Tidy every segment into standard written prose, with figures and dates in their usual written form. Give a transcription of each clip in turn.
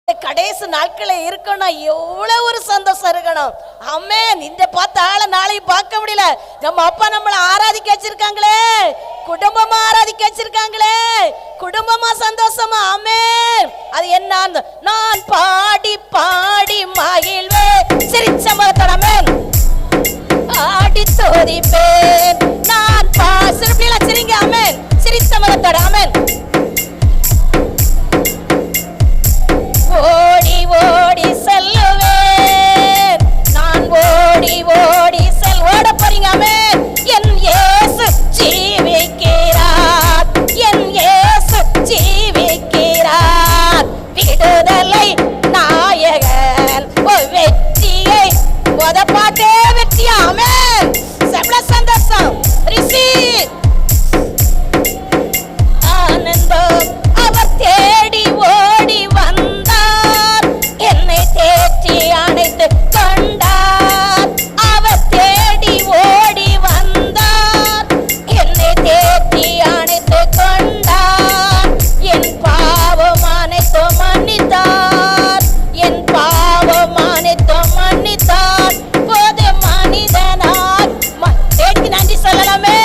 கடைசி நாட்களை இருக்கணும். எவ்வளவு ஒரு சந்தோஷம் இருக்கணும். ஆமென். இந்த பார்த்த ஆளை நாளைக்கு பார்க்க முடியல. நம்ம அப்பா நம்மளை ஆராதிக்க வச்சிருக்காங்களே, குடும்பமா ஆராதிக்க வச்சிருக்காங்களே, குடும்பமா சந்தோஷமா. ஆமென். அது என்ன? நான் பாடி பாடி மகிழ்வே சிரிச்ச முகத்தோட ஆமென் ஆடி தோதிப்பேன். நான் சிரிப்பில சிரிங்க. ஆமென். சிரிச்ச முகத்தோட ஆமென். ஓடி ஓடி செல்லுவேன் நான், ஓடி ஓடி ஓட போறீங்க. ஆமென். என் இயேசு ஜீவிக்கிறார், என் இயேசு ஜீவிக்கிறார். விடுதலை நாயகன் வெற்றியை உதப்பாட்டே வெற்றி. ஆமென். செவ்வளவு சந்தோஷம். ரிசீவ் ஆனந்தம். அவர் தேடி ஓடி வந்தார், என்னை தேற்றி அணைத்து கொண்டார். அவர் தேடி ஓடி வந்தார், என்னை தேற்றி அணைத்து கொண்டார். என் பாவம் அனைத்தும் மன்னித்தார், என் பாவம் அனைத்தும் மன்னித்தார். போது மனிதனாய் தேடிக்கு நன்றி சொல்லலாமே.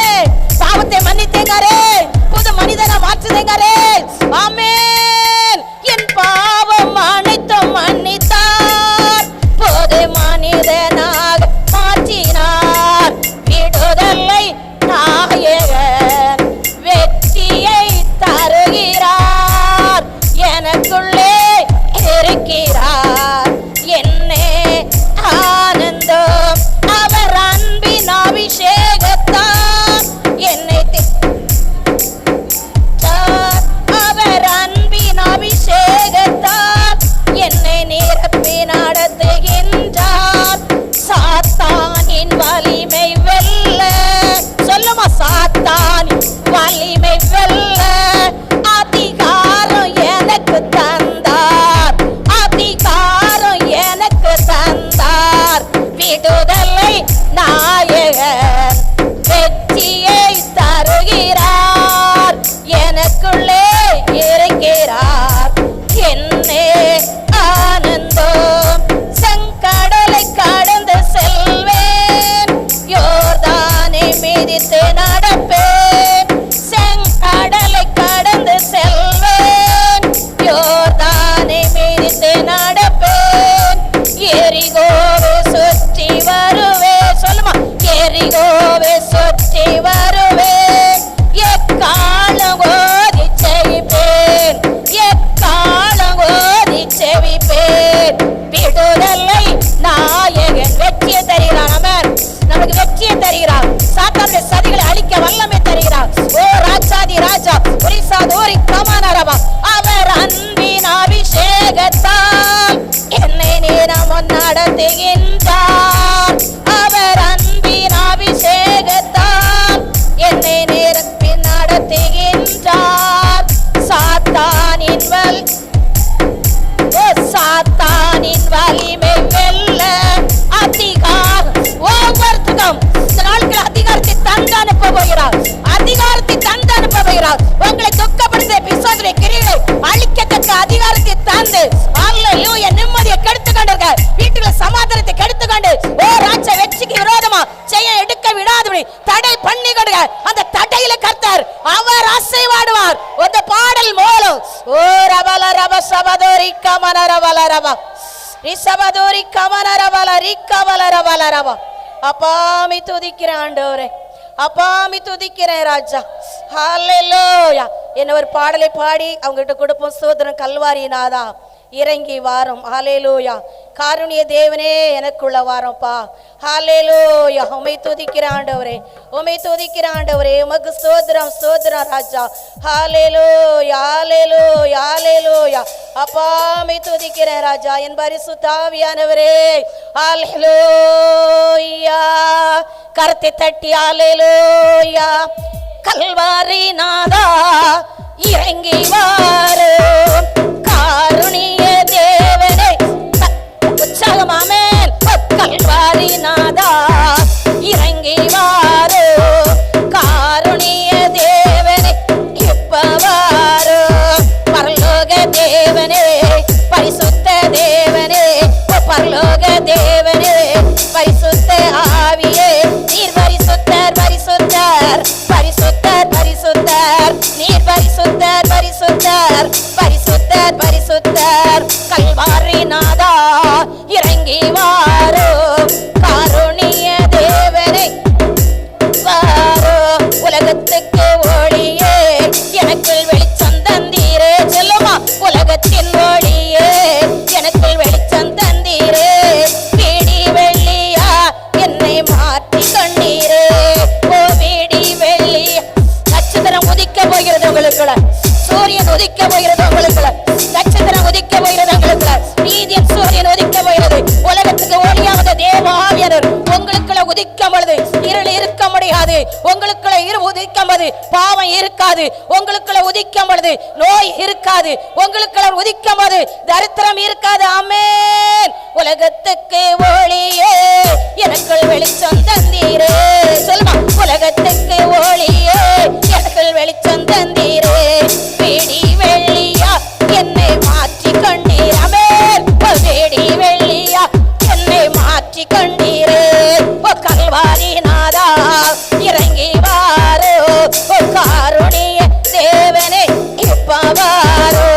பாவத்தை மன்னித்தேங்காரே, புது மனிதனை மாற்றுதேங்காரே. ஆமென். என் பாவம் அனைத்தும் மன்னித்தார், போது மனிதனாக மாற்றினார். விடுதலை நாயகன் வெற்றியை தருகிறார், எனக்குள்ளே இருக்கிறார். என்னே ஆனந்தம். அவர் அன்பின் அபிஷேகத்தார் என்னை அவர் அன்பின் அபிஷேகத்தார் என்னை நிரப்பி நடத்துகின்றார். சாத்தானின் வலிமை வெல்ல, சொல்லுமா, சாத்தானின் வலிமை வெல்ல அதிகாரம் எனக்கு தந்தார், அதிகாரம் எனக்கு தந்தார். விடுதலை நாயகன் வெற்றியை தருகிறார், எனக்குள்ளே இருக்கிறார். என்னே ஆனந்தம். செங்கடலை கடந்து செல்வேன், யோர்தானை மிதித்து நடப்பேன். செங்கடலை கடந்து செல்வேன், யோர்தானை மிதித்து நடப்பேன். எரிகோவை சுற்றி வருவேன். சொல்லுமா, எரிகோவை சுற்றி வருவேன். எக்காலம் ஓதி செவிப்பேன், எக்காலம் ஓதி செவிப்பேன். விடுதலை நாயகன் வெற்றியை தருகிறான். ஆமென். நமக்கு வெற்றியை தருகிறார். சாத்தானுடைய சதிகளை அழிக்க வல்லமை தருகிறார். ஓ ராஜாதி ராஜா ஒரிசா தோரி கமானரவா. அவர் அன்பின் அபிஷேகத்தால் என்னை நீரம் நடத்துகின்றார். அவர் அன்பின் அபிஷேகத்தால் என்னை நிரப்பி நடத்துகின்றார். சாத்தானின் சாத்தானின் வலிமை வெல்ல அதிகாரம். ஒவ்வொருத்தருக்கும் இந்த நாட்கள் அதிகாரத்தை தந்து அனுப்ப போகிறார், அதிகாரத்தை தந்து அனுப்ப போகிறார். உங்களை துக்கப்படுத்த பிசாசுடைய கிரியைகளை அழிக்கத்தக்க அதிகாரத்தை தந்து அல்லேலூயா நிம்மதியை கெடுத்து கொண்டிருக்க, வீட்டுல சமாதானத்தை கெடுத்து கொண்டு ஓ ராஜா வெற்றிக்கு விரோதமா செய்ய எடுக்க விடாதபடி தடை பண்ணி கொடுங்க. அந்த தடையில கர்த்தர் அவர் அசைவாடுவார். அந்த பாடல் மூலம் ஓ ரபல ரப சபதோரி கமன ரபல ரப ரிசபதோரி கமன ரபல ரிக்கபல ரபல ரப. அப்பாமி துதிக்கிறேன் ஆண்டவரே, அப்பாமி துதிக்கிறேன் ராஜா. ஹல்லேலூயா. என்ன ஒரு பாடலை பாடி அவங்ககிட்ட கொடுப்போம். சோதரன் கல்வாரி நாதா இறங்கி வாரம். ஹல்லேலூயா. காருண்ய தேவனே எனக்குள்ள வாரம்ப்பா. ஹல்லேலூயா. உம்மை துதிக்கிறேன் ஆண்டவரே, உம்மை துதிக்கிறேன் ஆண்டவரே. உமக்கு ஸ்தோத்திரம் ஸ்தோத்திரம் ராஜா. ஹல்லேலூயா ஹல்லேலூயா ஹல்லேலூயா. அப்பாமை துதிக்கிறேன் ராஜா. என் பரிசுத்த ஆவியானவரே ஹல்லேலூயா. கரத்தை தட்டி ஹல்லேலூயா. கல்வாரி நாதா இறங்கி வாரும், காருண்ய தேவனே உற்சாகம். ஆமென். கல்வாரி நாதா இறங்கி வாரும், காருண்ய தேவனே இப்ப வாரும். பரலோக தேவனே பரிசுத்த இருக்காது. உங்களுக்குள்ள உதிக்கும் பொழுது நோய் இருக்காது. உங்களுக்குள்ள உதிக்கும் போது தரித்திரம் இருக்காது. ஆமென். உலகத்துக்கு ஒளியே எனக்குள் வெளிச்சம் தந்தீரே. சொல்லுமா, உலகத்துக்கு ஒளியே எனக்குள் வெளிச்சம் தந்தீரே. பிடி வெள்ளியா என்னை மாற்றி கொண்டீர். ஆமென். பிடி வெள்ளியா என்னை மாற்றி கொண்டீரே. கல்வாரி நாதா இறங்கி வாரோ. காருணிய தேவனே இப்ப வாரோ.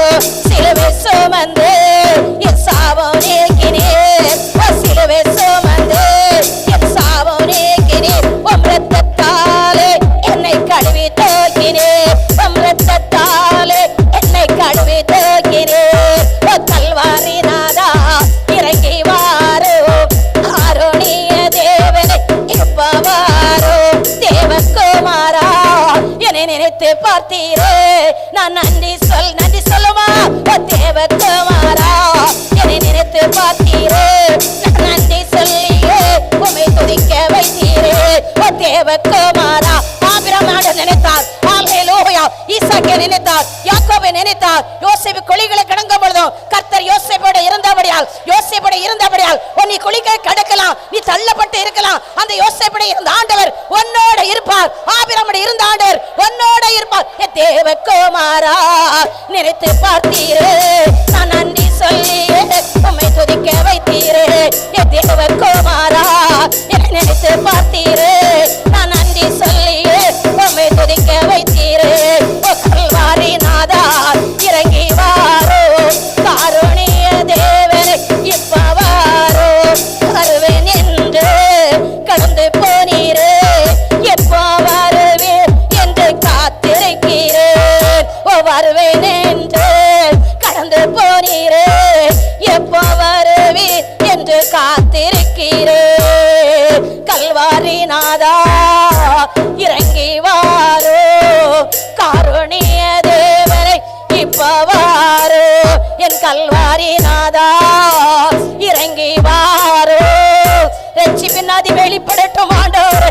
சிலுவை சுமந்து என் சாபம் நீக்கினீர். சிலுவை சுமந்து என் சாபம் நீக்கினீர். உம் இரத்தத்தாலே என்னை கழுவி தூக்கினீர். உம் இரத்தத்தாலே என்னை கழுவி தூக்கினீர். கல்வாரி நாதா இறங்கி வாரோ. காருணிய தேவனே இப்ப வாரோ. தேவகுமாரா என்னை நினைத்து பார்த்தீரே. நான் நன்றி சொல்லுமா. தேவகுமாரா என்னை நினைத்து பார்த்தீரே. நான் நன்றி சொல்லியே உம்மை துதிக்க வைத்தீரே. தேவகுமாரா ஆபிரகாமை நினைத்தார். ஹல்லேலூயா. ஈசாக்கை நினைத்தார். யாக்கோபை நினைத்தார். யோசேப்பு குழிகளை கடங்கும் பொழுதும் கர்த்தர் யோசேப்போடு இருந்தபடியால் நீ குழிகளை கடக்கலாம், நீ தள்ளப்பட்டு இருக்கலாம். அந்த யோசேப்போடு இருந்த ஆண்டவர் உன்னோட இருப்பார். ஆபிரகாமோடு இருந்த ஆண்டவர் உன்னோட இருப்பார். தேவகுமாரா நினைத்து பார்த்தீரே. நான் நன்றி சொல்லியே உம்மை துதிக்க வைத்தீரே. தேவகுமாரா என்னை நினைத்து பார்த்தீரே. நான் நன்றி சொல்லியே உம்மை துதிக்க வைத்தீரே. கல்வாரி நாதா இறங்கி வாரோ. காருணிய தேவனே இப்ப வாரோ. வருவேன் என்று கடந்து போனீரே. எப்போ வருவேன் என்று காத்திருக்கிறேன். வருவேன் என்று கடந்து போனீரே. எப்போ வருவேன் என்று காத்திருக்கிறேன். கல்வாரி நாதா இறங்கி வாரோ. காருணிய தேவனை இப்ப வாரோ. என் கல்வாரி நாதா இறங்கி வாரோ. ரட்சிப்பின் நதி வெளிப்படட்டும் ஆண்டவரே.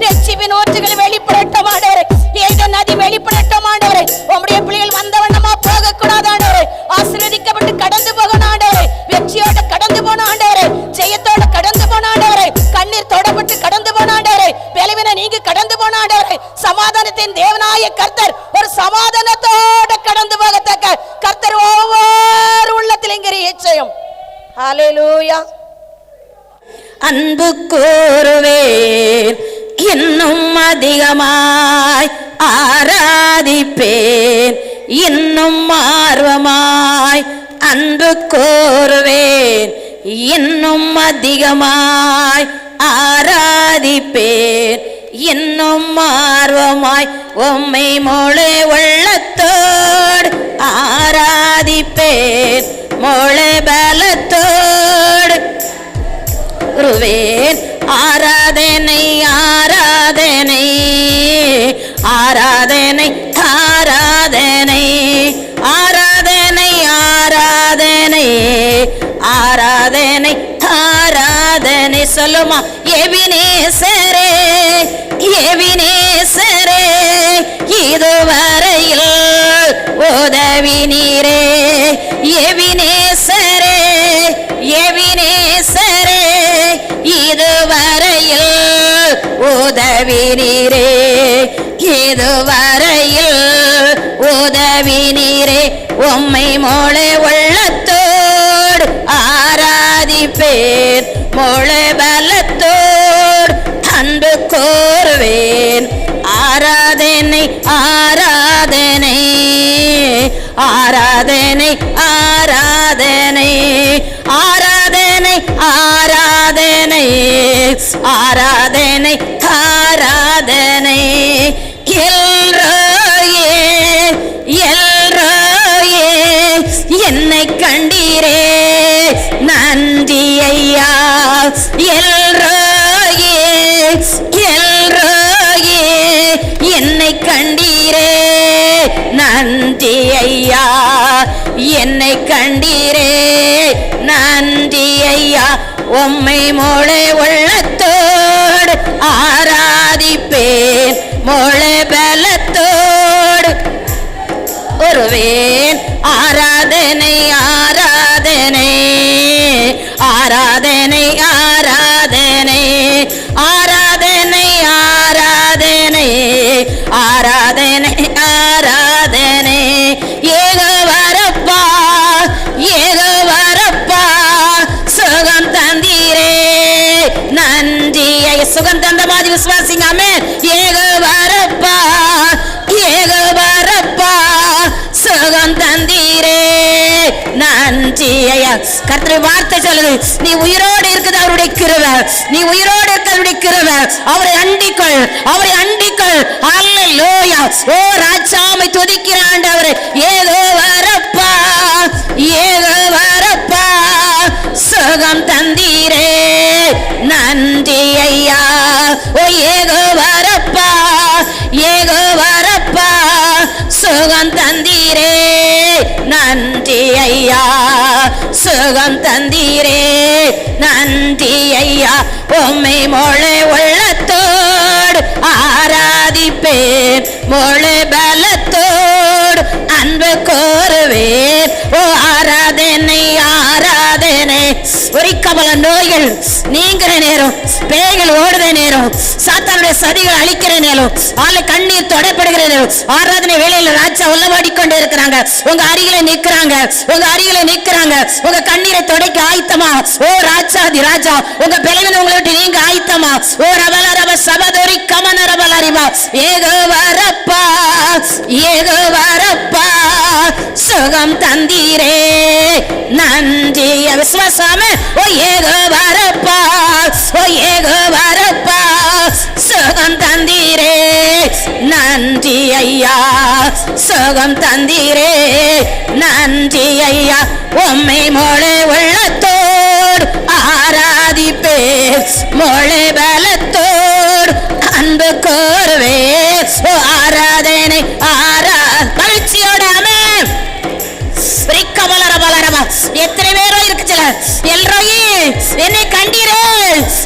ரட்சிப்பின் ஊற்றுகள் வெளிப்படட்டும் ஆண்டவரே. ஏக நதி வெளிப்படட்டும் ஆண்டவரே. உம்முடைய பிள்ளைகள் வந்த வண்ணமா போக கூடாது ஆண்டவரே. ஆசீர்வதிக்கப்பட்டு கடந்து போகணும் ஆண்டவரே. வெற்றியோட கடந்து போன ஆண்டவரே. ஜெயத்தோட கடந்து போன ஆண்டவரே. கண்ணீர் தொடப்பட்டு கடந்து போன ஆண்டவரே. பலவீன நீங்க கடந்து போன ஆண்டவரே. சமாதானத்தின் தேவனாய கர்த்தர் ஒரு சமாதானத்தோட கடந்து போகத்தக்க கர்த்தர் ஒவ்வொரு உள்ளத்திலும் கிரியை. ஹல்லேலூயா. அன்பு கூறுவேன் இன்னும் அதிகமாய் ஆராதிப்பேன். இன்னும் ஆர்வமாய் அன்பு கூறுவேன். இன்னும் அதிகமாய் ஆராதிப்பேன். இன்னும் ஆர்வமாய் உம்மை முழு உள்ளத்தோடு ஆராதிப்பேன். முழு பலத்தோடு வருவேன். ஆராதனை ஆராதனை ஆராதனை ஆராதனை ஆராதனை ஆராதனை ஆராதனை ஆராதனை. சொல்லுமா, எபினேசரே எபினேசரே இதுவரையில் உதவி நீரே. எபினேசரே எபினேசரே இதுவரையில் உதவி நீரே. இதுவரையில் உதவி நீரே. உம்மை முழு உள்ளத்தோடு ஆராதிப்பேன். முழு பலத்தோடு அன்பு கூறுவேன். ஆராதனை ஆராதனை ஆராதனை ஆராதனை ஆராதனை ஆராதனை ஆராதனை ஆராதனை. எல்ரோயே எல்ரோயே என்னை கண்டீரே. நன்றி ஐயா. எல்ரோயே எல்ரோயே என்னை கண்டீரே. நன்றி ஐயா. என்னை கண்டீரே. நன்றி ஐயா. உம்மை முழு உள்ளத்தோடு ஆராதிப்பேன். முழு பலத்தோடு கோருவேன். ஆராதனை ஆராதனை ஆராதனை ஆராதனை ஆராதனை ஆராதனை ஆராதனை ஆராதனை ஏகவரப்பா ஏகவரப்பா சுகம் தந்தீரே நன்றியை. சுகம் தந்த மாதிரி விசுவாசிங்க. ஆமென். ஏகவரப்பா ஏகவரப்பா சுகம் தந்தீரே நன்றியா. கர்த்தருடைய வார்த்தை சொல்லுது, நீ உயிரோடு இருக்குது அவருடைய கிருபை, நீ உயிரோடு இருக்க அவருடைய கிருபை. அவரை அண்டிக்கொள், அவரை அண்டிக்கொள். அல்லேலூயா. ஓ ராஜாமை துதிக்கிற ஆண்டவரே, ஏகோ வரப்பா ஏகோ வரப்பா சுகம் தந்தீரே நன்றி ஐயா. ஓ ஏகோ வரப்பா ஏகோ வரப்பா சுகம் தந்தீரே நன்றி ஐயா. சுகம் தந்தீரே நன்றி ஐயா. உம்மை மொழி உள்ளத்தோடு ஆராதிப்பேன், மொழி பலத்தோடு அன்பு கோருவேன். ஓ ஆராதனை ஆராதனை. ஒரு கபல நோய்கள் நீங்கிற நேரம், பேய்கள் ஓடுற நேரம், சாத்தானுடைய சதிகள் அழிக்கிற நேரம், ஆளை கண்ணீர் தொடப்படுகிற நேரம், ஆராதனை வேளையில ராஜா உள்ளவாடி கொண்டு இருக்கிறாங்க. உங்க அருகில நிக்கிறாங்க, உங்க அருகில நிக்கிறாங்க. உங்க கண்ணீரை துடைக்க ஆயத்தமா? ஓ ராஜாதி ராஜா, உங்க பலவீனம் உங்களை விட்டு நீங்க ஆயத்தமா? ஓ ரபல ரப சபதோரி கமன ரபல அறிவா. ஏகோ வரப்பா ஏகோ வரப்பா சுகம் தந்தீரே நன்றி. விசுவாசாம ஓ ஏகோ வரப்பா ஓ ஏகோ வரப்பா சுகம் தந்தீரே நன்றி ஐயா. சுகம் தந்தீரே நன்றி ஐயா. உம்மை மொழி உள்ளத்தோடு ஆராதிப்பேன், மொழி பலத்தோடு அன்பு கோருவேன். ஓ ஆராதனை மகிழ்ச்சியோடாமே. எத்தனை பேரோ இருக்குச்சுல எல்ரோயி, என்னை கண்டீரே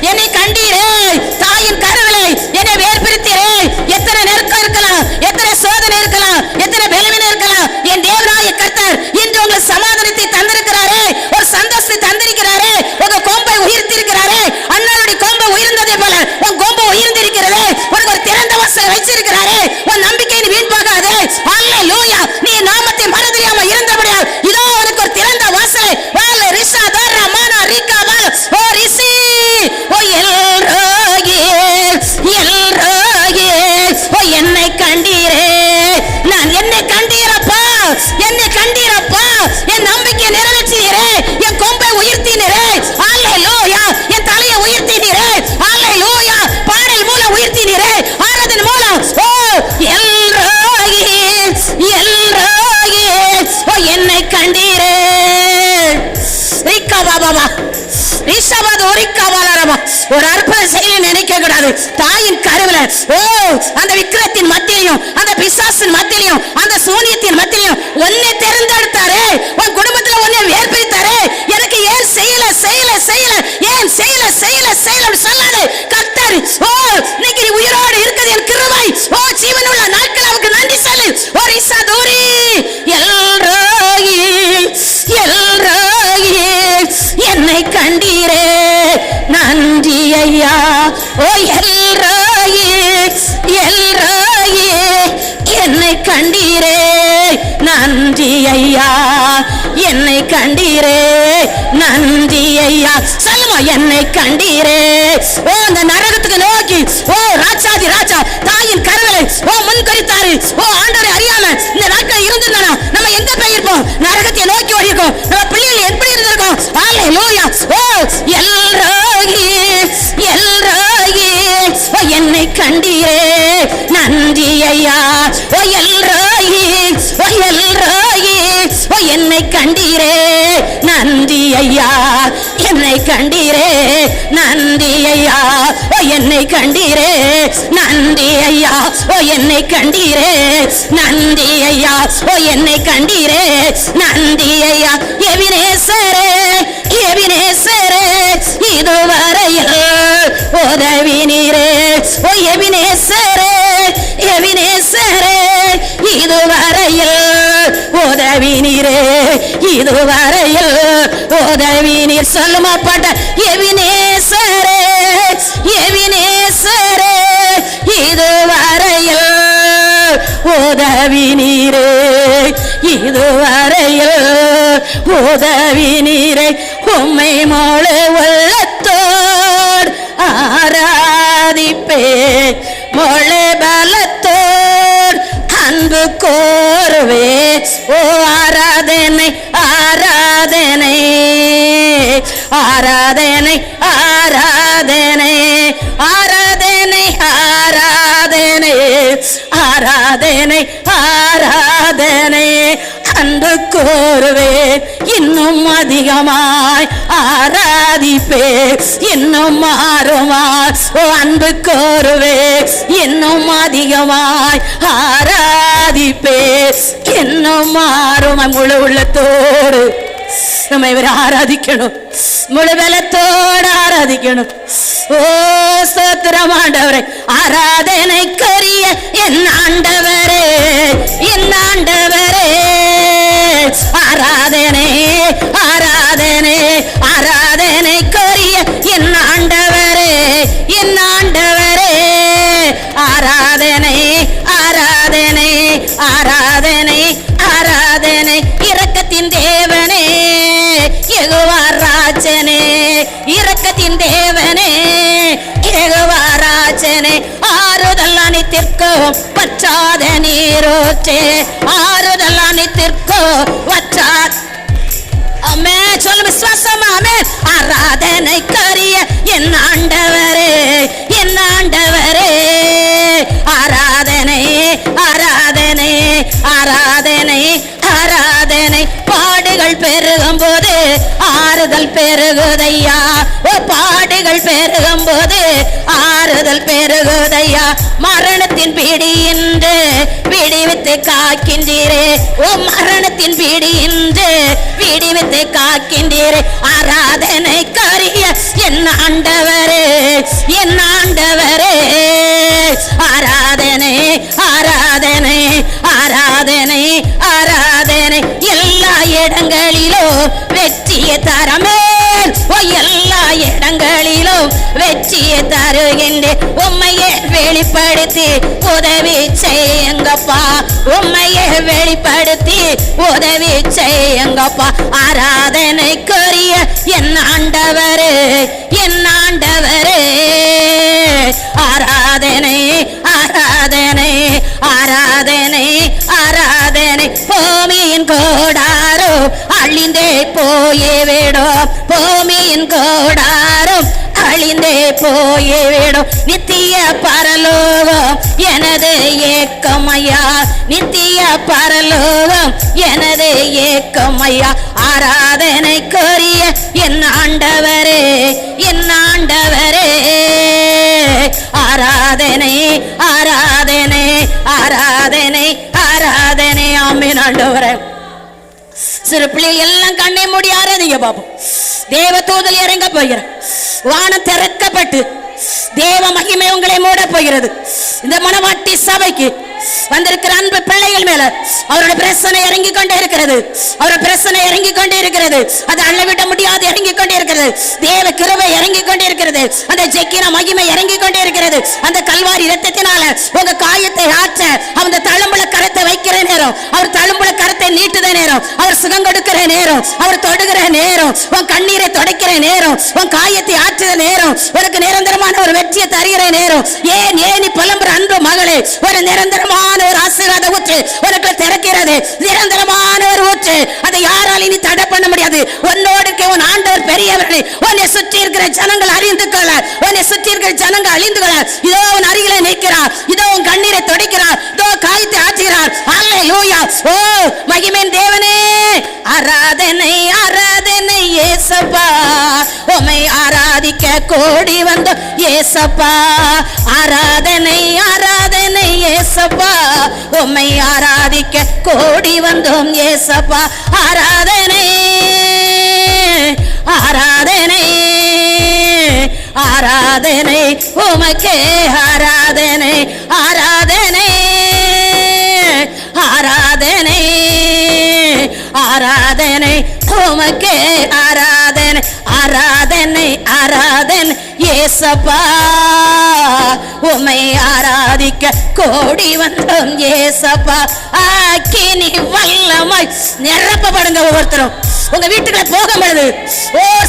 என்னை கண்டீரே, தாயின் கருவிலை என்னை வேர் பிரித்தீரே. எத்தனை நெருக்கம் இருக்கலாம், எத்தனை சோதனை இருக்கலாம், எத்தனை பலவீனம் இருக்கலாம், என் தேவனாய கர்த்தர் இன்று உங்களுக்கு சமாதானத்தை தந்திருக்கிறாரே, ஒரு சந்தோஷத்தை தந்திருக்கிறாரே, உங்க கோம்பை உயர்த்திருக்கிறாரே. அண்ணனுடைய கோம்பை உயர்ந்ததே போல உன் கோம்பை உயர்ந்திருக்கிறதே. உனக்கு ஒரு திறந்த வாசல் வச்சிருக்கிறாரே. உன் நம்பிக்கை வீண் போகாதே. அல்லேலூயா. நீ நாமத்தை மறந்துறியாம இருந்தபடியால் இதோ உனக்கு ஒரு திறந்த வாசலை வால ரிஷா தர மன ரிகா வால ஓ ரிசி ஓ எல்ரோகி எல்ரோகி ஓ என்னை கண்டீரே. நான் என்னை கண்டீரப்பா என்னை கண்டீரப்பா. என் நம்பிக்கை நிறைவேற்றினீரே, என் கொம்பை உயர்த்தினீரே. அல்லேலூயா. என் தலையை உயர்த்தினீரே. அல்லேலூயா. பாடல் மூலம் உயர்த்தினீரே, ஆராதனை மூலம். ஓ எல்ரோகி எல்ரோகி ஓ என்னை கண்டீரே. ஒரு அற்புத செயலை நினைக்க கூடாது. தாயின் கருவில ஓ அந்த விக்கிரத்தின் மத்தியிலையும், அந்த பிசாசின் மத்தியிலையும், அந்த சூனியத்தின் மத்தியிலையும் ஒன்னே தேர்ந்தெடுத்தாரே. உன் குடும்பத்துல ஒன்னே வேர்பிரித்தாரே. எனக்கு ஏன் செய்யல செய்யல செய்யல ஏன் செய்யல செய்யல செய்யல சொல்லாது கர்த்தர். ஓ இன்னைக்கு நீ உயிரோடு இருக்குது என் கிருபை. ஓ ஜீவனுள்ள நாட்கள் அவருக்கு நன்றி சொல்லு. ஓ ரிசா தூரி எல்ரோகி எல்ரோகி என்னை கண்டீரே நன்றி ஐயா. ஓ எல்ரோகி எல்ரோகி என்னை கண்டீரே நன்றி ஐயா. என்னை கண்டீரே நன்றி ஐயா. சொல்லுமா என்னை கண்டீரே. ஓ அந்த நரகத்துக்கு நோக்கி ஓ ராஜாதி ராஜா தாயின் கருவிலை ஓ முன்கரித்தாரு. ஓ ஆண்டவரை அறியாம இந்த நாட்கள் இருந்திருந்தானா நம்ம எங்க போயிருப்போம்? நரகத்தை நோக்கி ஓடிருக்கோம். நம்ம பிள்ளைகள் எப்படி இருந்திருக்கோம்? அல்லேலூயா. ஓ எல்ரோகி எல்ரோகி ஓ என்னை கண்டீரே நன்றி ஐயா. ஓ எல்ரோகி ஓ எல்ரோகி ஓ என்னை கண்டீரே நன்றி ஐயா. என்னை கண்டீரே நன்றி ஐயா. ஓ என்னை கண்டீரே நன்றி ஐயா. ஓ என்னை கண்டீரே நன்றி ஐயா. ஓ என்னை கண்டீரே நன்றி ஐயா. எபினேசரே எபினேசரே இதுவரையில் உதவினீரே. ஓ எபினேசரே எபினேசரே இதுவரையில் நீரே இதுவரையில் உதவி நீர். சொல்லுமா பாட்ட. எபினேசரே எபினேசரே இதுவரையில் உதவி நீரே இதுவரையில் உதவி நீரே. உம்மை முழு உள்ளத்தோடு ஆராதிப்பே முழு பலத்தோடு அன்பு கோருவே. ஓ ஆராதனை ஆராதனை ஆராதனை ஆராதனை ஆராதனை ஆராதனை ஆராதனை ஆராதனை அன்பு கோருவே. இன்னும் அதிகமாய் ஆராதிப்பே இன்னும் மாறுமாய். ஓ அன்பு கோருவே இன்னும் அதிகமாய் ஆராதிப்பே இன்னும் மாறுமாய். முழு உள்ளத்தோடு நம்ம இவரை ஆராதிக்கணும். முழு பலத்தோடு ஆராதிக்கணும். ஓ ஸ்தோத்திரம் ஆண்டவரே. ஆராதனைக்குரிய என் ஆண்டவரே என் ஆண்டவரே ஆராதனை ஆராதனை ஆராதனைக்குரிய என் ஆண்டவரே என் ஆண்டவரே ஆராதனை ஆராதனை ஆராதனை ஆராதனை. இரக்கத்தின் தேவனே யெகோவா ராஜனே இரக்கத்தின் தேவனே யெகோவா ராஜனே. ஆறுதல் அனைத்திற்கும் வற்றாத நீரோற்றே ஆறுதல் அனைத்திற்கும் வற்றாத. ஆமென். சொல்ல விசுவாசமா. ஆமென். ஆராதனைக்குரிய என் ஆண்டவரே என் ஆண்டவரே ஆராதனை ஆராதனை ஆராதனை ஆராதனை. பாடுகள் பெருகும் போது ஆறுதல் பெருகுதையா. ஓ பாடுகள் பெருகும் போது ஆறுதல் பெருகுதையா. மரணத்தின் பிடி என்று விடுவித்து காக்கின்றீரே. ஓ மரணத்தின் பிடி என்று விடுவித்து காக்கின்றீரே. ஆராதனைக்குரிய என் ஆண்டவரே என் ஆண்டவரே ஆராதனை ஆராதனை ஆராதனை ஆராதனை. எல்லா இடங்களிலும் வெற்றியை தரமேன். ஓ எல்லா இடங்களிலும் வெற்றியை தருகின்றேன். உம்மையே வெளிப்படுத்தி உதவி செய்யுங்கப்பா உம்மையே வெளிப்படுத்தி உதவி செய்யுங்கப்பா. ஆராதனைக்குரிய என் ஆண்டவரே என் ஆண்டவரே ஆராதனை ஆராதனை ஆராதனை ஆராதனை. பூமியின் கோடாரோ அழிந்தே போய்விடும் பூமியின் கோடாரம் அழிந்தே போய்விடும். நித்திய பரலோகம் எனது ஏக்கமையா நித்திய பரலோகம் எனது ஏக்கமையா. ஆராதனைக்குரிய என் ஆண்டவரே என் ஆண்டவரே ஆராதனை ஆராதனை ஆராதனை ஆராதனை. ஆமென் ஆண்டவரே. சிறு பிள்ளைகள் எல்லாம் கண்ணை மூடி ஆராதிங்க பாப்போம். தேவ தூதல் இறங்க போகிற வானம் திறக்கப்பட்டு தேவ மகிமை உங்களை மூட போகிறது. இந்த மனவாட்டி சபைக்கு வந்திருக்கிற அன்பு பிள்ளைகள் மேல அவரோட பிரச்சனை இறங்கி கொண்டே இருக்கிறது. அவரோட பிரச்சனை இறங்கி கொண்டே இருக்கிறது. அது அளவிட முடியாது இறங்கி கொண்டே இருக்கிறது. தேவ கிருபை இறங்கி கொண்டே இருக்கிறது. அந்த ஜெக்கின மகிமை இறங்கி கொண்டே இருக்கிறது. அந்த கல்வாரி இரத்தத்தினால உங்க காயத்தை ஆற்ற அந்த தழும்புல கரத்தை வைக்கிற நேரம் அவர் தழும்புல கரத்தை நீட்டுத நேரம் அவர் சுகம் கொடுக்கிற நேரம் அவர் தொடுகிற நேரம் உன் கண்ணீரை தொடைக்கிற நேரம் உன் காயத்தை ஆற்றுத நேரம் உனக்கு நிரந்தரமான ஒரு வெற்றியை தருகிற நேரம். ஏன் ஏன் நீ புலம்புற அன்பு மகளே ஒரு நிரந்தரமான ஒரு ஆசீர்வாத ஊற்று உனக்கு திறக்கிறது. நிரந்தரமான ஒரு ஊற்று அதை யாராலும் நீ தடை பண்ண முடியாது. உன்னோடு உன் ஆண்டவர் பெரியவர்களே. உன்னை சுற்றி இருக்கிற ஜனங்கள் அறிந்து கொள்ள உன்னை சுற்றி இருக்கிற ஜனங்கள் அழிந்து கொள்ள இதோ உன் அருகிலே நிற்கிறார். இதோ உன் கண்ணீரை தொடைக்கிறார். இதோ காயத்தை ஆற்றுகிறார். அல்லேலூயா. ஓ மகிமையின் தேவனே ஆராதனை ஆராதனை ஏசப்பா உம்மை ஆராதிக்க கோடி வந்தோம் ஏசப்பா. ஆராதனை ஆராதனை ஏசப்பா உம்மை ஆராதிக்க கோடி வந்தோம் ஏசப்பா. ஆராதனை ஆராதனை ஆராதனை உமக்கே ஆராதனை ஆராதனை ஆராதனை ஆராதனை உமக்கே ஆராதனை ஆராதனை ஆராதனை ஏசப்பா உம்மை ஆராதிக்க கோடி வந்தோம் ஏசப்பா அக்கினி வல்லமாய் நிரப்பப்படுங்க ஒவ்வொருத்தரும் உங்க வீட்டுக்குள்ள போகும்போது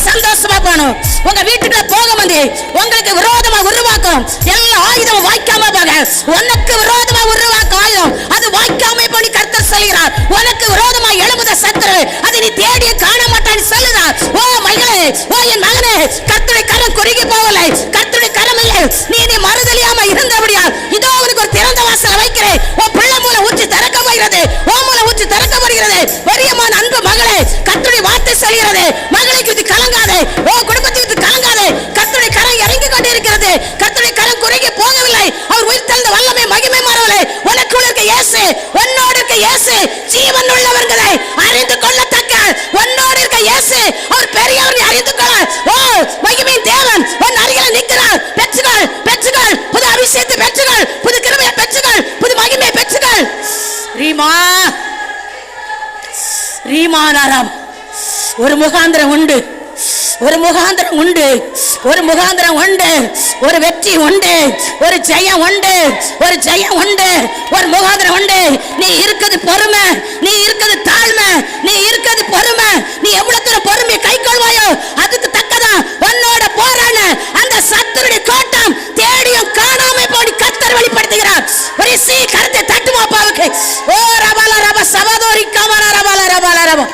சந்தோஷமா போகணும் உங்க வீட்டுக்குள்ள போகும்போது உங்களுக்கு விரோதமா உருவாக்கும் எல்லா ஆயுதமும் வாய்க்காம போக உனக்கு விரோதமா உருவாக்கும் ஆயுதம் அது வாய்க்காம போய் கர்த்தர் சொல்கிறார் உனக்கு விரோதமா எழும்புத சத்துரு அதை நீ தேடிய காண மாட்டான்னு சொல்லுறார் ஓ மகளே ஓ என் மகனே கர்த்தருடைய கரம் குறுகி போகலை கர்த்தருடைய கரம் இல்லை நீ மறுதலியாம இருந்தபடியா இதோ உனக்கு ஒரு திறந்த வாசலை வைக்கிறேன் உன் பிள்ளை மூலம் ஊற்றி திறக்கப்படுகிறது ஓ மூலம் ஊற்றி திறக்கப்படுகிறது பெரியமான அன்பு மகளே கர்த்தருடைய வார்த்தை சொல்கிறது மகளை குறித்து கலங்காதே ஓ குடும்பத்தை குறித்து கலங்காதே கர்த்தருடைய கரம் இறங்கி கொண்டிருக்கிறது கர்த்தருடைய கரம் குறுகி போகவில்லை அவர் உயிர் தெழுந்த வல்லமை மகிமை மாறவில்லை உனக்குள்ள இருக்க இயேசு உன்னோடு இருக்க இயேசு ஜீவன் உள்ளவர்களை அறிந்து கொள்ளத்தக்க உன்னோடு இருக்க இயேசு அவர் பெரியவரை அறிந்து கொள்ள ஓ மகிமையின் தேவன் உன் அருகில் நிற்கிறார் பெற்றுகள் பெற்றுகள் புது அபிஷேகத்தை பெற்றுகள் புது கிருபையை பெற்றுகள் புது மகிமையை பெற்றுகள் ரீமா ரீமானாராம் ஒரு முகாந்திரம் உண்டு ஒரு முகாந்திரம் உண்டு ஒரு முகாந்திரம் உண்டு ஒரு வெற்றி உண்டு ஒரு ஜெயம் உண்டு ஒரு ஜெயம் உண்டு ஒரு முகாந்திரம் உண்டு நீ இருக்குது பொறுமை நீ இருக்குது தாழ்மை நீ இருக்குது பொறுமை நீ எவ்வளவு தூரம் பொறுமை கை கொள்வாயோ அதுக்கு தக்கதான் உன்னோட போராட அந்த சத்துருடைய கோட்டம் தேடியும் காணாம போடி கர்த்தர் வெளிப்படுத்துகிறார் ஒரு சீ கருத்தை தட்டுமா பாவுக்கு ஓ ரபால ரபா சவதோரி கமர ரபால ரபால ரபா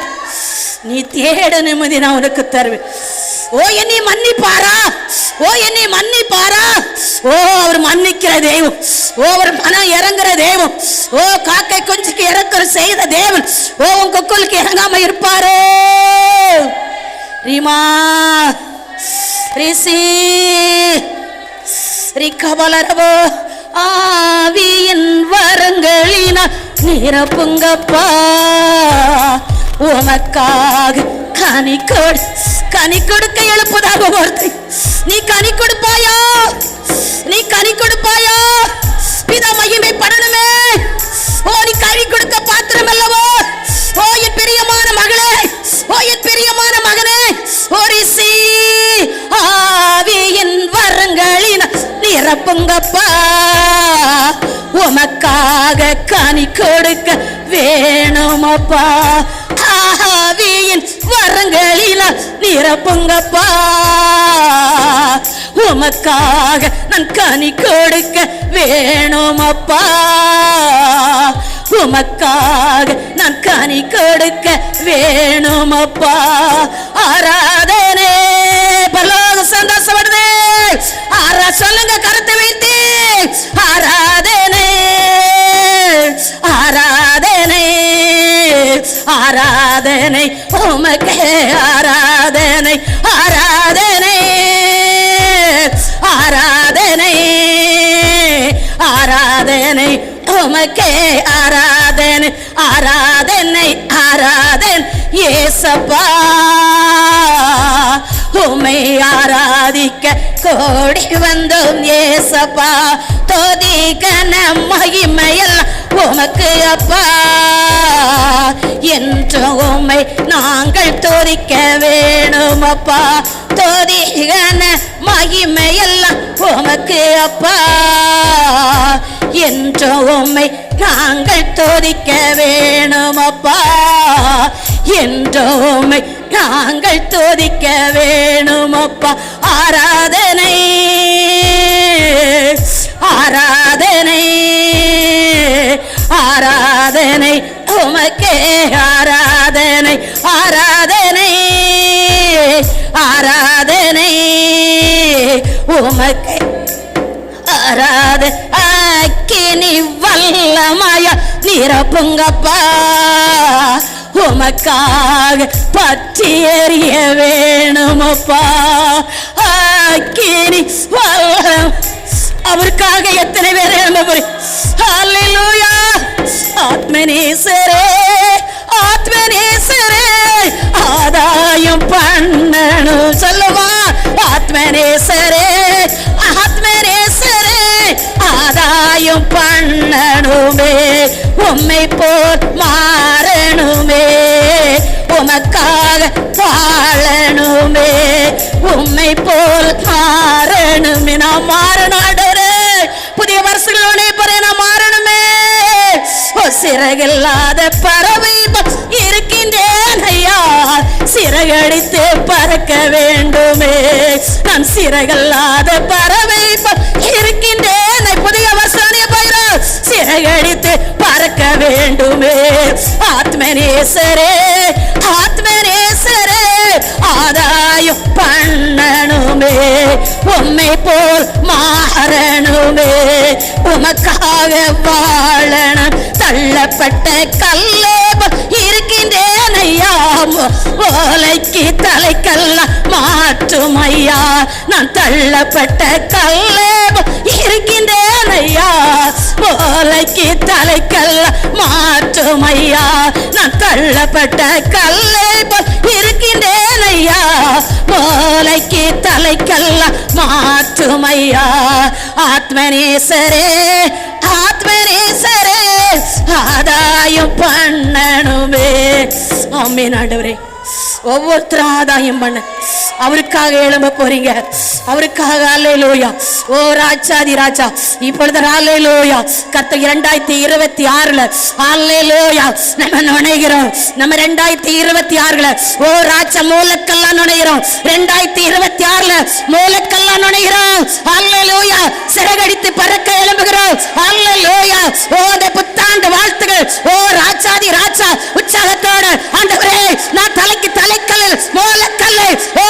நீ தேட நிம்மதி நான் உனக்கு தருவேன் ஓ என்னை மன்னிப்பாரா ஓ என்னை மன்னிப்பாரா ஓ அவர் மன்னிக்கிற தெய்வம் ஓ அவர் மனம் இறங்குற தெய்வம் ஓ காக்கை குஞ்சுக்கு இறக்குற செய்த தேவன் ஓ உன் கொக்குளுக்கு இறங்காம இருப்பாரோ ரீமா ரிசி ரிகபலரவோ ஆவியின் வரங்களினால் நிரப்புங்கப்பா உமக்காக கனி கொடுக்க எழுப்பதாக வார்த்தை நீ கனி கொடுப்பாயா நீ கனி கொடுப்பாயா பிதா மகிமை படணுமே ஓ நீ கனி கொடுக்க பாத்திரம் அல்லவோ ஓ என் பிரியமான மகளே ஓ என் பிரியமான மகனே ஓரிசி ஆவியின் வரங்களின் நிரப்புங்கப்பா உமக்காக கனி கொடுக்க வேணுமப்பா ஆவியின் வரங்களினால் நிரப்புங்கப்பா உமக்காக நான் கனி கொடுக்க வேணுமப்பா உமக்காக நான் கனி கொடுக்க வேணுமப்பா ஆராதனே பரலோக சந்தோஷப்படுது சொல்லுங்க கருத்தை வைத்து ஆராதனை ஆராதனை ஆராதனை உமக்கே ஆராதனை ஆராதனை ஆராதனை ஆராதனை உமக்கே ஆராதனை ஆராதனை ஆராதனை ஏசப்பா உம்மை ஆராதிக்க கோடி வந்தோம் ஏசப்பா தோதி கன மகிமையெல்லாம் உமக்கு அப்பா என்று உம்மை நாங்கள் தோதிக்க வேணுமப்பா தோதி கன மகிமையெல்லாம் உமக்கு அப்பா என்று உம்மை நாங்கள் தோதிக்க வேணுமப்பா என்று உம்மை நாங்கள் தோதிக்க வேணுமப்பா ஆராதனை ஆராதனை ஆராதனை உமக்கே ஆராதனை ஆராதனை ஆராதனை உமக்கே ஆராதனை அக்கினி வல்லமாய நிரப்புங்கப்பா உமக்காக பற்றி எறிய வேணுமப்பா அக்கினி வல்லம் அவருக்காக எத்தனை பேர் ஹல்லேலூயா ஆத்மநேசரே ஆத்மநேசரே ஆதாயம் பண்ணணும் சொல்லுவா ஆத்மநேசரே ஆத்மநேசரே ஆதாயம் பண்ணணுமே உம்மை போல் மாறணுமே போல் மாறணுமே. நான் மாறணும் ஆண்டவரே. புதிய வருஷங்களோட போறேன், நான் மாறணுமே. சிறகில்லாத பறவை இருக்கின்றேன் ஐயா, சிறகடித்து பறக்க வேண்டுமே. நான் சிறகில்லாத பறவை இருக்கின்றேன். புதிய வருஷம் போயிடும், சிறகடித்து பறக்க வேண்டுமே. ஆத்மநேசரே, ஆத்மநேசரே, ஆதாயம் பண்ணணுமே. உம்மை போல் மாறணுமே. உமக்காக வாழணும். தள்ளப்பட்ட கல்லே இருக்கின்றேன் ஐயா, ஓலைக்கு தலைக்கல்ல மாற்றும் ஐயா. நான் தள்ளப்பட்ட கல்லே இருக்கின்றேன் ஐயா, ஓலைக்கு தலைக்கல்ல மாற்றும் ஐயா. நான் தள்ளப்பட்ட கல்லே இருக்கின்றேன் ஐயா, ஓலைக்கு தலைக்கல்ல மாற்றும் ஐயா. ஆத்மநேசரே, ஆத்மநேசரே, ஆதாயம் பண்ணணுமே. ஆமென் ஆண்டவரே. ஒவ்வொருத்தரும் ஆதாயம் பண்ண அவருக்காக எழும்ப போறீங்க. அவருக்காக அல்லேலூயா. ஓ ராஜாதி ராஜா, இப்பொழுது அல்லேலூயா. கர்த்தர் 2026 அல்லேலூயா நம்ம நுழைகிறோம். நம்ம 2026 ஓ ராஜா மூலக்கெல்லாம் நுழைகிறோம். 2026 மூலக்கெல்லாம் நுழைகிறோம். அல்லேலூயா. சிறகடித்து பறக்க எழும்புகிறோம். அல்லேலூயா. ஓ இந்த புத்தாண்டு வாழ்த்துகள். ஓ ராஜாதி ராஜா உற்சாகத்தோடு ஆண்டவரே, நான் தலைக்கு தலைக்கல்லில் மூலக்கல்லை, ஓ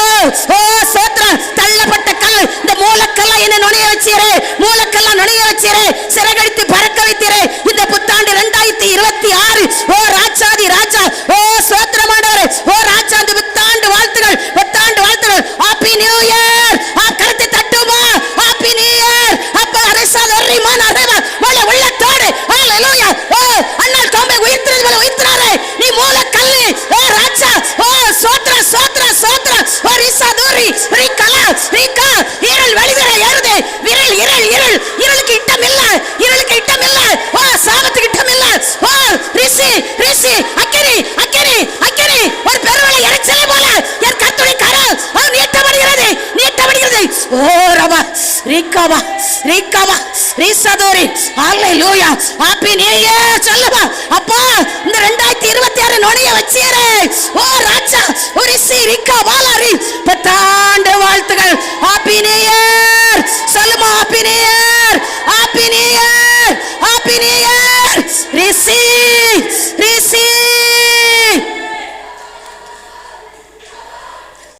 ஓ சோத்ரம், தள்ளப்பட்ட கல், இந்த மூலக்கல்ல என்ன நுழைய வச்சீரே, மூலக்கல்ல நுழைய வச்சீரே, சிறகடித்து பறக்க வைத்தீரே. இந்த புத்தாண்டு 2026 ஓ ராஜாதி ராஜா, ஓ சோத்ரமானவரே, ஓ ராஜா, இந்த புத்தாண்டு வாழ்த்துகள், புத்தாண்டு வாழ்த்துகள். Happy new year. கருத்து தட்டுமா? Happy new year. அப்ப அரசாத ரிமான் அரேவா மொழ உள்ளத்தோடு ஹalleluya. ஓ அண்ணல் கோம்பை உயிர்த்தது போல உயிர்த்தறாரே. நீ மூலக்கல்லு. ஓ ராஜா, ஓ சோத்ர சோத்ர சோத்ர, ஓ ரிசாதுரி ரிகலா ரிகா. இருள் வெளிவர ஏறுதே. விரல் இருள் இருள் இருளுக்கு இட்டம் இல்ல, இருளுக்கு இட்டம் இல்ல. ஓ சாபத்துக்கு இட்டம் இல்ல. ஓ ரிசி ரிசி அக்கினி அக்கினி அக்கினி, ஒரு பெருவளை இறைச்சலை போல என் கர்த்தருடைய கரம் நீட்டப்படுகிறது, நீட்டப்படுகிறது. ஓ ரபா ரிகாபா ரிகாபா ரிசாதுரி ஹalleluya. ஹாப்பி நியூ இயர் சொல்லுமா. அப்பா இந்த 2026 நுழைய வச்சீரே. ஓ ராஜா, ஒரு ரிசி ரிகாபா